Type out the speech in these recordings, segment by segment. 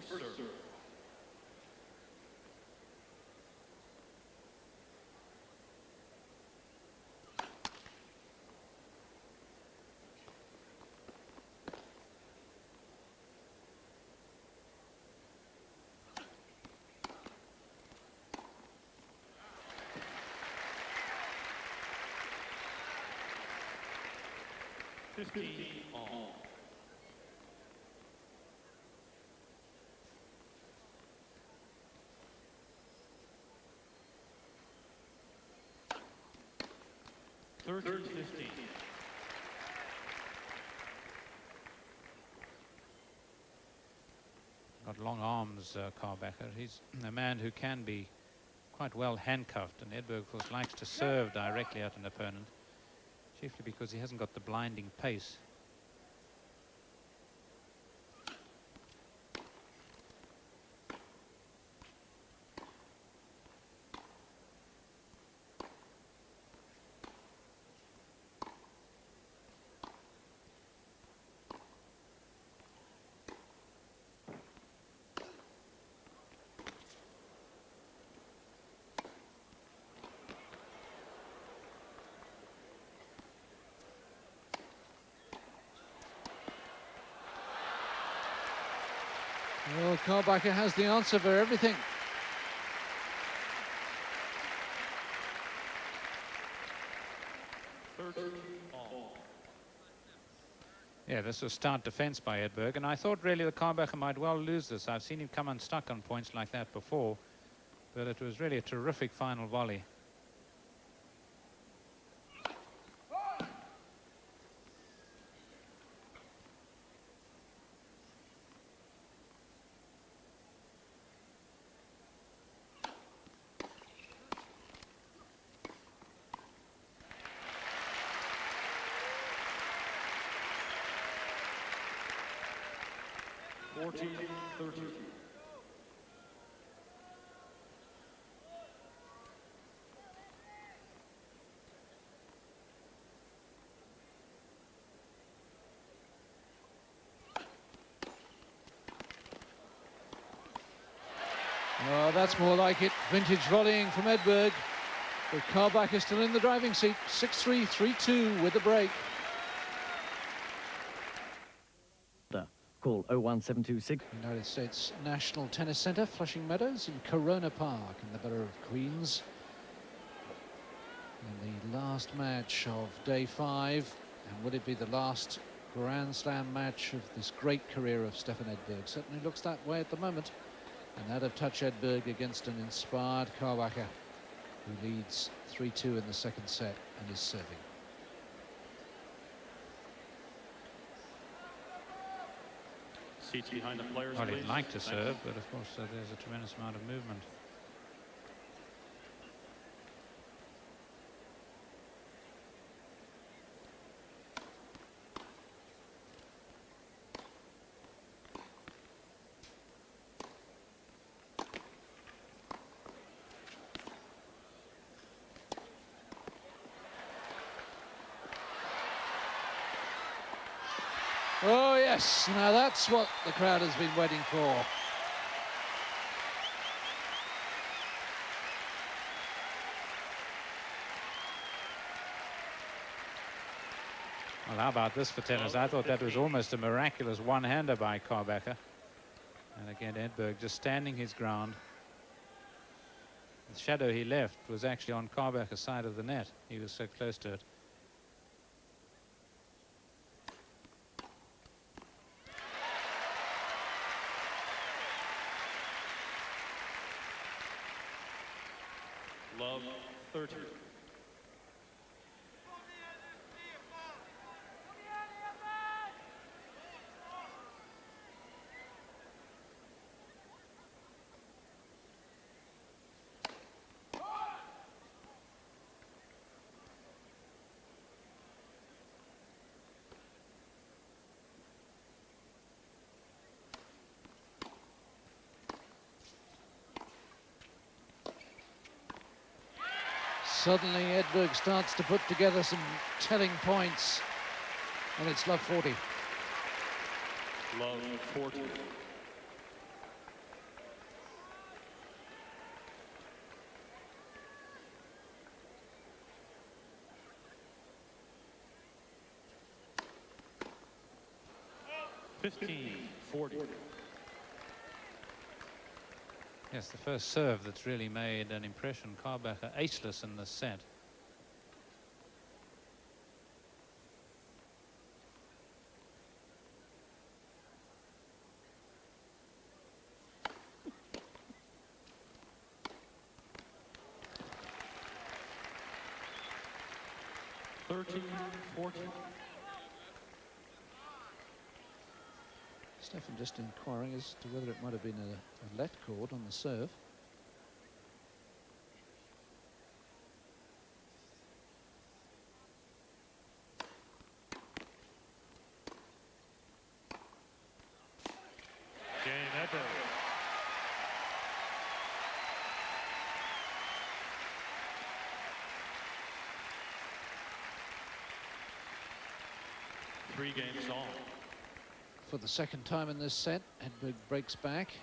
serve. All. Third 15. Got long arms, Karbacher. He's a man who can be quite well handcuffed, and Edberg, of course, likes to serve directly at an opponent, chiefly because he hasn't got the blinding pace. Well, Karbacher has the answer for everything. Yeah, this was stout defense by Edberg, and I thought really the Karbacher might well lose this. I've seen him come unstuck on points like that before, but it was really a terrific final volley. Oh, that's more like it. Vintage volleying from Edberg. But Karbacher is still in the driving seat. 6-3, 3-2 with the break. Call 01726. United States National Tennis Center, Flushing Meadows in Corona Park in the borough of Queens. In the last match of day 5. And would it be the last Grand Slam match of this great career of Stefan Edberg? Certainly looks that way at the moment. And out of touch Edberg against an inspired Karbacher, who leads 3-2 in the second set and is serving. Seats behind the players. Well, he'd like to serve, but of course there's a tremendous amount of movement. Oh, yes. Now that's what the crowd has been waiting for. Well, how about this for tennis? I thought that was almost a miraculous one-hander by Karbacher. And again, Edberg just standing his ground. The shadow he left was actually on Karbacher's side of the net. He was so close to it. Love 30. Suddenly Edberg starts to put together some telling points, and it's love 40. Love 40. 15-40. Yes, the first serve that's really made an impression. Karbacher aceless in this set. Stefan just inquiring as to whether it might have been a let cord on the serve. Game Edberg. Three games on. For the second time in this set, Edberg breaks back.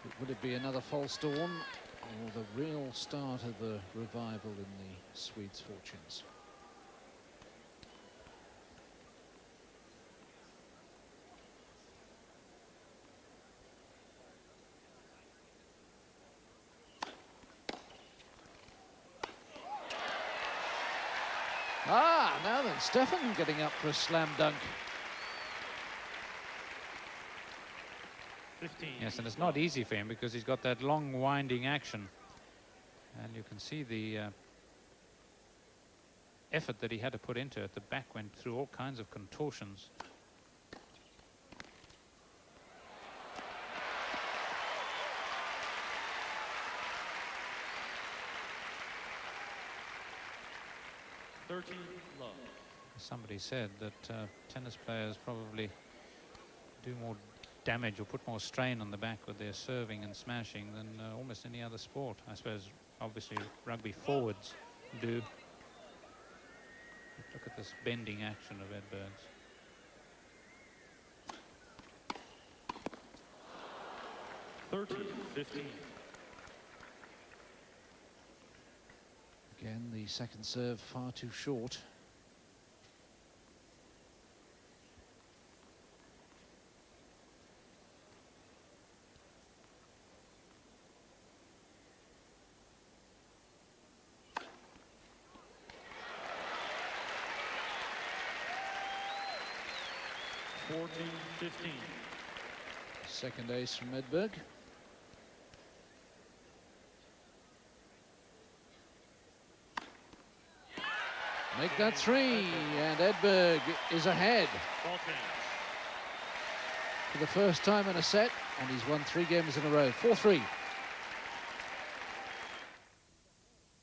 But would it be another false dawn or the real start of a revival in the Swedes' fortunes? Ah, now then, Stefan getting up for a slam dunk. 15. Yes, and it's not easy for him because he's got that long winding action. And you can see the effort that he had to put into it. The back went through all kinds of contortions. Love. Somebody said that tennis players probably do more damage or put more strain on the back with their serving and smashing than almost any other sport. I suppose obviously rugby forwards do. But look at this bending action of Edberg's. $13-15. Again, the second serve far too short. $14-15. Second ace from Edberg. Make that three, and Edberg is ahead Ball change. for the first time in a set, and he's won 3 games in a row. 4-3.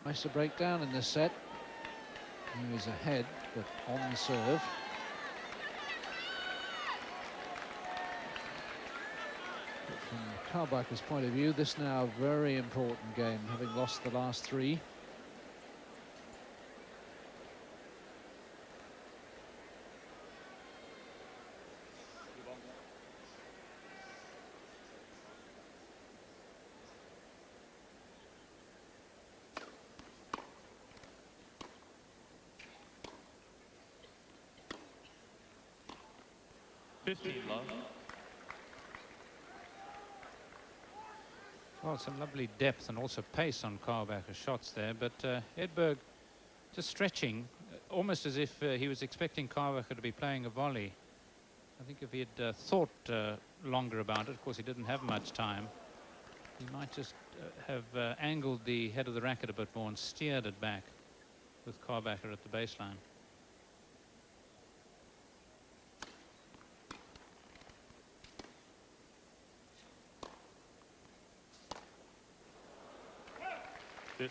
Nice to break down in this set. Now he's ahead, but on the serve. But from Karbacher's point of view, this now a very important game, having lost the last 3. Love. Well, some lovely depth and also pace on Karbacher's shots there, but Edberg just stretching, almost as if he was expecting Karbacher to be playing a volley. I think if he had thought longer about it, of course he didn't have much time, he might just have angled the head of the racket a bit more and steered it back with Karbacher at the baseline.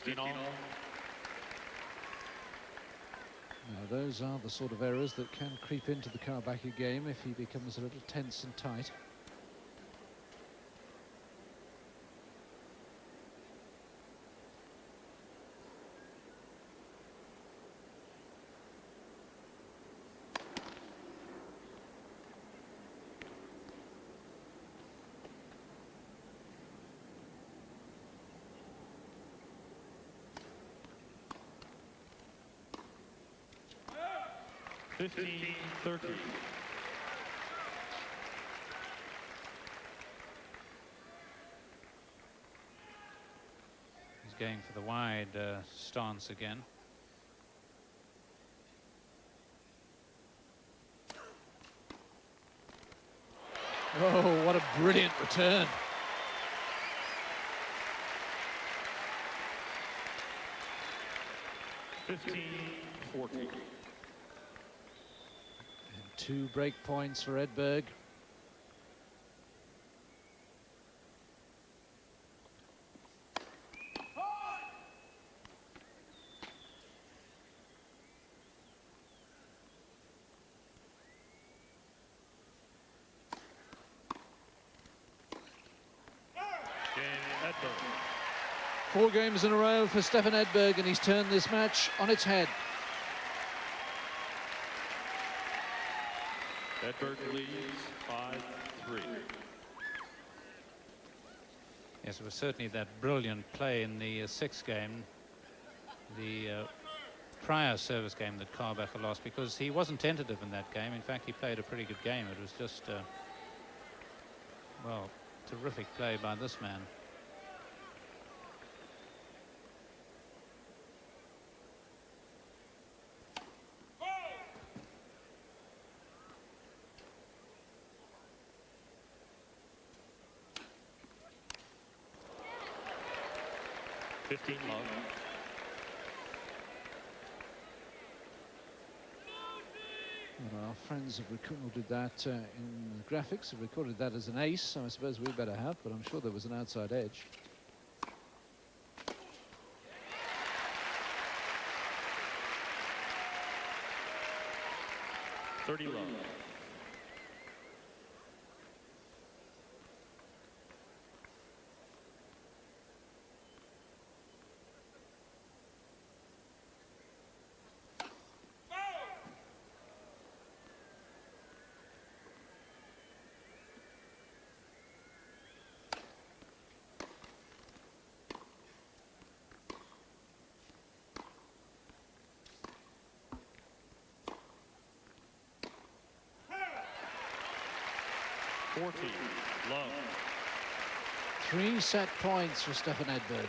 Now, those are the sort of errors that can creep into the Karbacher game if he becomes a little tense and tight. He's going for the wide stance again. Oh, what a brilliant return. $15-14. And 2 break points for Edberg. Game Edberg. 4 games in a row for Stefan Edberg, and he's turned this match on its head. Edberg leads 5-3. Yes, it was certainly that brilliant play in the 6th game, the prior service game that Karbacher lost, because he wasn't tentative in that game. In fact, he played a pretty good game. It was just, well, terrific play by this man. Love. Well, our friends have recorded that in the graphics, have recorded that as an ace, so I suppose we better have, but I'm sure there was an outside edge. Love. 14. Love. 3 set points for Stefan Edberg.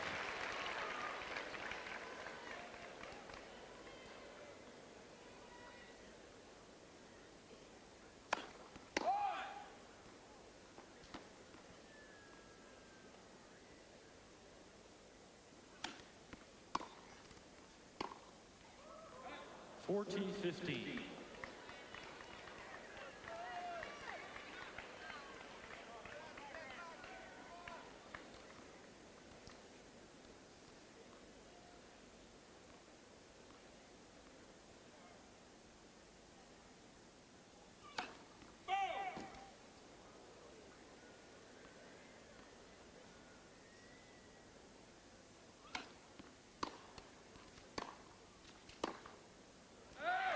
$14-15.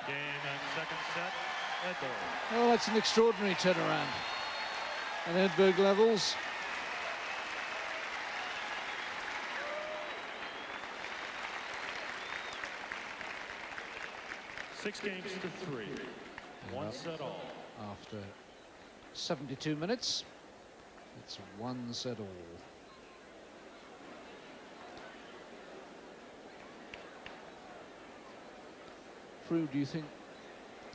Game and second set, Edberg. Oh, that's an extraordinary turnaround. And Edberg levels. Six games to 3. One set all. After 72 minutes, it's 1 set all. Prue, do you think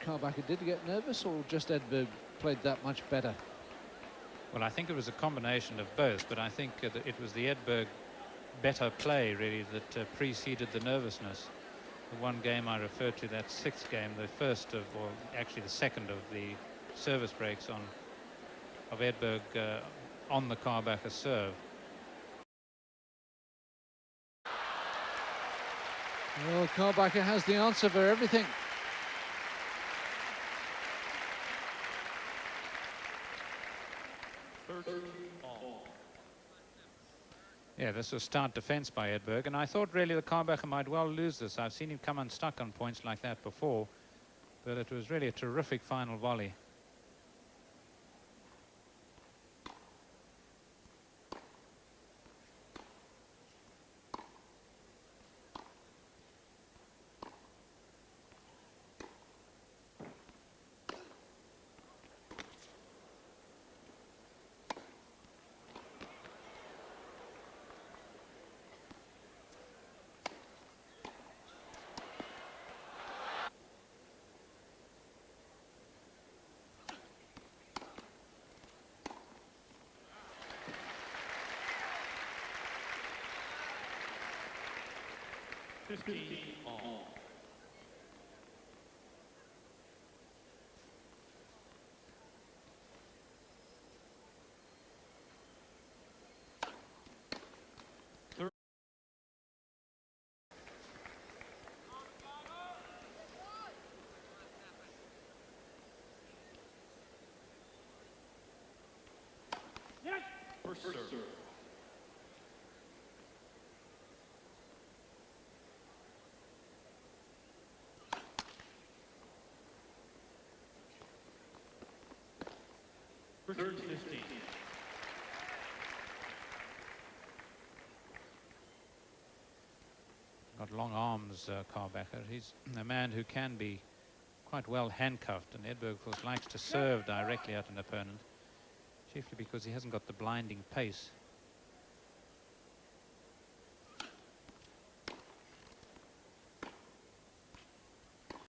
Karbacher did get nervous, or just Edberg played that much better? Well, I think it was a combination of both, but I think that it was the Edberg better play, really, that preceded the nervousness. The one game I referred to, that 6th game, the first of, or actually the second of the service breaks of Edberg on the Karbacher serve. Well, Karbacher has the answer for everything. Yeah, this was stout defense by Edberg, and I thought really the Karbacher might well lose this. I've seen him come unstuck on points like that before, but it was really a terrific final volley. 15 all. First serve. Third 15. Got long arms, Karbacher. He's a man who can be quite well handcuffed, and Edberg, of course, likes to serve directly at an opponent, chiefly because he hasn't got the blinding pace